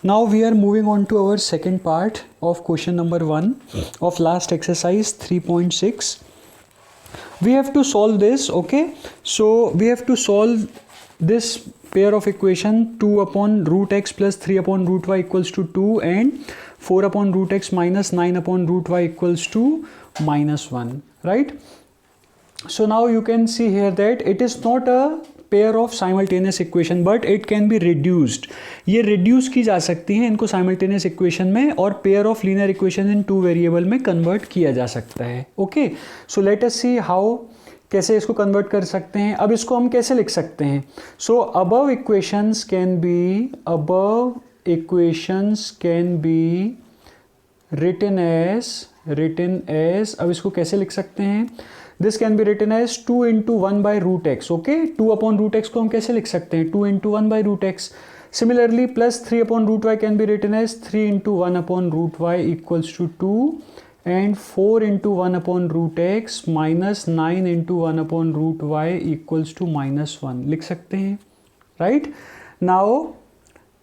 Now we are moving on to our second part of question number 1 of last exercise 3.6. We have to solve this, okay? So we have to solve this pair of equation 2 upon root x plus 3 upon root y equals to 2 and 4 upon root x minus 9 upon root y equals to minus 1, right? So now you can see here that it is not a pair of simultaneous equation but it can be reduced. ये reduce की जा सकती है इनको simultaneous equation में और pair of linear equation in two variable में convert किया जा सकता है. Okay, so let us see how कैसे इसको convert कर सकते हैं. अब इसको हम कैसे लिख सकते हैं? So above equations can be written as अब इसको कैसे लिख सकते हैं? This can be written as 2 into 1 by root x. Okay, 2 upon root x को हम कैसे लिख सकते हैं? 2 into 1 by root x. Similarly, plus 3 upon root y can be written as 3 into 1 upon root y equals to 2 and 4 into 1 upon root x minus 9 into 1 upon root y equals to minus 1. लिख सकते हैं, right? Now,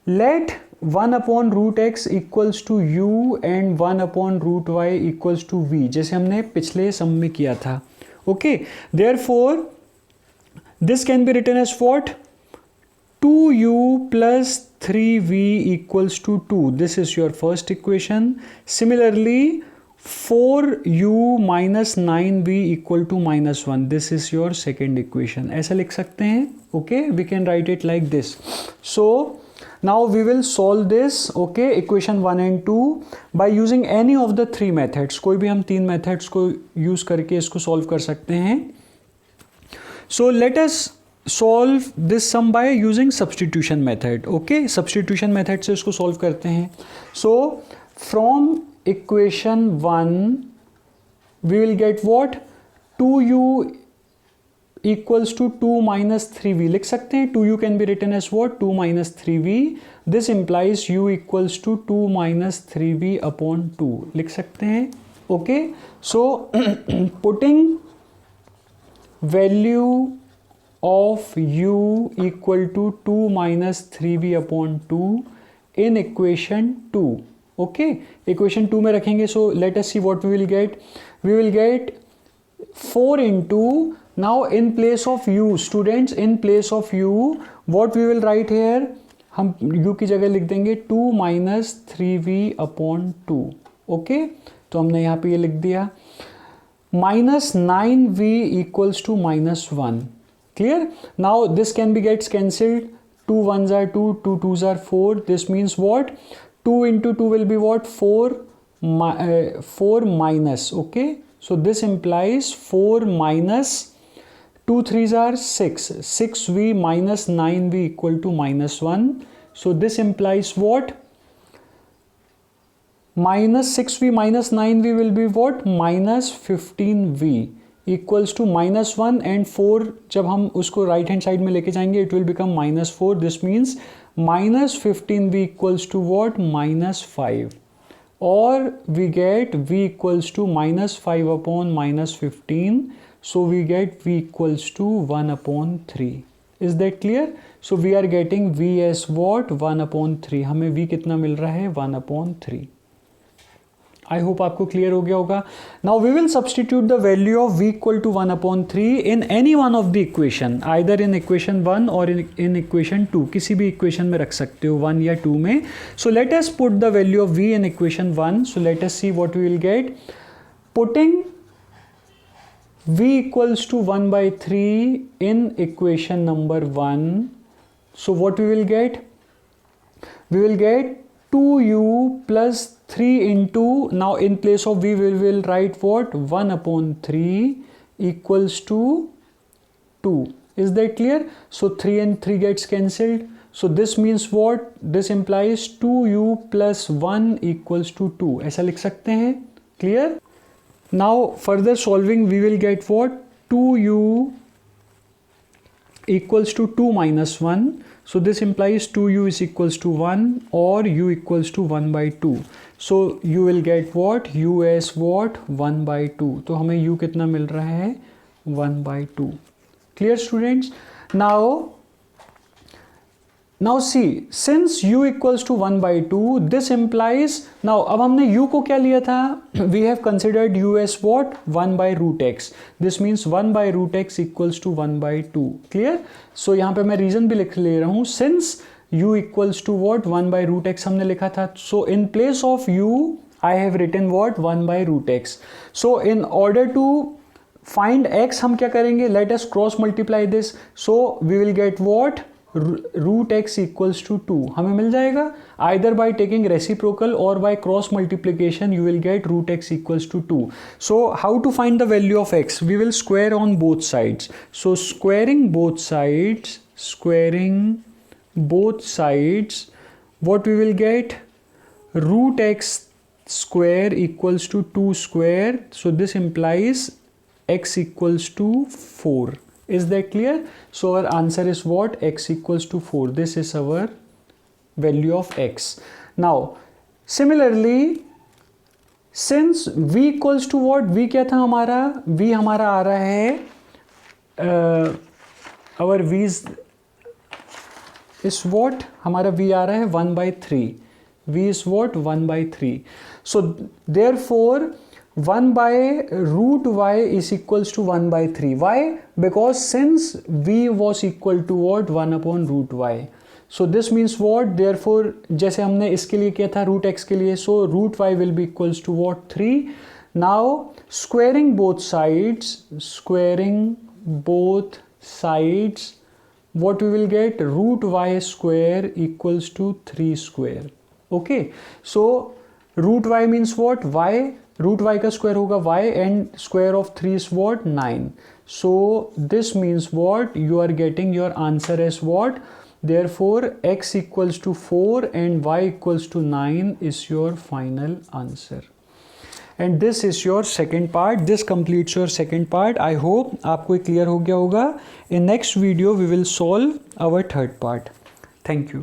let 1 upon root x equals to u and 1 upon root y equals to v, जैसे हमने पिछले सम में किया था. Okay, therefore this can be written as what? 2u plus 3v equals to 2. This is your first equation. Similarly, 4u minus 9v equal to minus 1. This is your second equation. ऐसा लिख सकते हैं. Okay, we can write it like this. So now we will solve this, okay, equation 1 and 2 by using any of the three methods. कोई भी हम तीन methods को use करके इसको solve कर सकते हैं. So let us solve this sum by using substitution method. Okay, substitution method से इसको solve करते हैं. So from equation 1 we will get what? 2u equals to 2 minus 3v. लिख सकते हैं 2u can be written as what? 2 minus 3v. This implies u equals to 2 minus 3v upon 2. लिख सकते हैं. Okay, so putting value of u equal to 2 minus 3v upon 2 in equation 2. Okay, equation 2 में रखेंगे. So let us see what we will get. We will get 4 into, now in place of u, students, in place of u what we will write here, हम u की जगह लिख देंगे 2 minus 3v upon 2. Okay, तो हमने यहाँ पे ये लिख दिया. minus 9v equals to minus 1. Clear? Now this can be gets cancelled. 2 1s are 2, 2 2s are 4. This means what? 2 into 2 will be what? 4 minus. Okay, so this implies 4 minus 2 3s are 6. 6v minus 9v equal to minus 1. So this implies what? Minus 6v minus 9v will be what? Minus 15v equals to minus 1 and 4. जब हम उसको right hand side में लेके जाएंगे it will become minus 4. This means minus 15v equals to what? Minus 5. Or we get v equals to minus 5 upon minus 15. So we get v equals to 1 upon 3. Is that clear? So we are getting v as what? 1 upon 3. हमें v कितना मिल रहा है? 1 upon 3. I hope आपको clear हो गया होगा. Now we will substitute the value of v equal to 1 upon 3 in any one of the equation, either in equation 1 or in equation 2. किसी भी equation में रख सकते हो 1 या 2 में. So let us put the value of v in equation 1. So let us see what we will get. Putting v equals to 1 by 3 in equation number 1. So what we will get? We will get 2u plus 3 into, now in place of v we will write what? 1 upon 3 equals to 2. Is that clear? So 3 and 3 gets cancelled. So this means what? This implies 2u plus 1 equals to 2. ऐसा लिख सकते हैं. Clear? Now further solving we will get what? 2u equals to 2 minus 1. So this implies 2u is equals to 1 or u equals to 1 by 2. So you will get what? u as what? 1 by 2. तो हमें u कितना मिल रहा है? 1 by 2. Clear students? Now now see since u equals to 1/2 this implies, now अब हमने u को क्या लिया था, we have considered u as what 1/√x, this means 1/√x equals to 1/2, clear. So यहाँ पे मैं रीजन भी लिख ले रहा हूँ, since u equals to what 1/√x हमने लिखा था, so in place of u I have written what 1/√x. So in order to find x हम क्या करेंगे, let us cross multiply this, so we will get what √x equals to 2 हमें मिल जाएगा, either by taking reciprocal or by cross multiplication you will get √x equals to 2. So how to find the value of x, we will square on both sides, so squaring both sides what we will get, √x square equals to 2 square, so this implies x equals to 4. Is that clear? So our answer is what, x equals to 4. This is our value of x. Now similarly since v equals to what, v क्या था हमारा, v हमारा आ रहा है our v is what, हमारा v आ रहा है 1/3, v is what 1/3. So therefore 1/√y is equals to 1/3. Why? Because since v was equal to what 1/√y. So this means what, therefore जैसे हमने इसके लिए किया था √x के लिए, so √y will be equals to what 3. Now squaring both sides what we will get, √y square equals to 3 square. Okay, so √y means what, y, √y का square होगा y and square of 3 is what 9. So this means what, you are getting your answer as what, therefore x equals to 4 and y equals to 9 is your final answer. And this is your second part. This completes your second part. I hope आपको clear हो गया होगा. In next video we will solve our third part. Thank you.